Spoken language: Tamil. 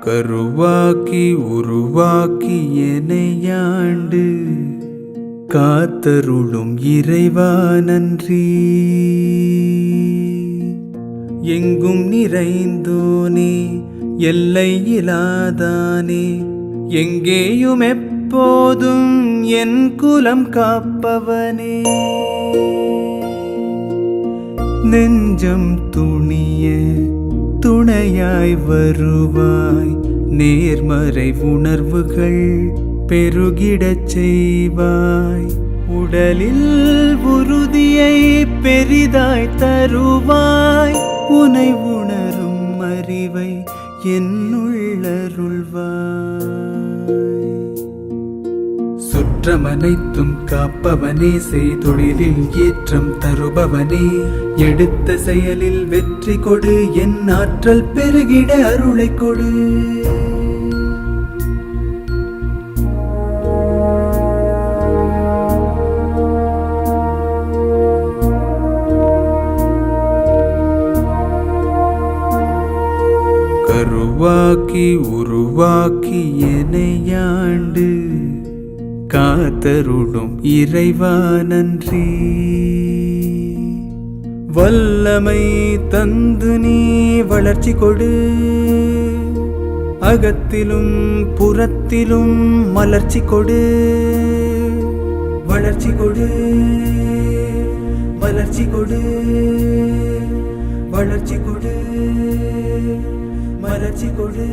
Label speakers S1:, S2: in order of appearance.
S1: கருவாக்கி உருவாக்கி எனையாண்டு காத்தருளும் இறைவா நன்றி. எங்கும் நிறைந்தோனே எல்லை இலாதானே, எங்கேயும் எப்போதும் என் குலம் காப்பவனே. நெஞ்சம் துணிய துணையாய் வருவாய், நேர்மறை உணர்வுகள் பெருகிடச் செய்வாய். உடலில் உறுதியை பெரிதாய் தருவாய், உனை உணரும் அறிவை என்னுள்ளருள்வாய். சுற்றமனைத்தும் காப்பவனே, செய்தொழிலில் ஏற்றம் தருபவனே, எடுத்த செயலில் வெற்றி கொடு, என் ஆற்றல் பெருகிட அருளை கொடு. கருவாக்கி உருவாக்கி எனையாண்டு காத்தருளும் இறைவா நன்றி. வல்லமை தந்து நீ வளர்ச்சி கொடு, அகத்திலும் புறத்திலும் மலர்ச்சி கொடு. வளர்ச்சி கொடு, மலர்ச்சி கொடு, வளர்ச்சி கொடு, மலர்ச்சி கொடு.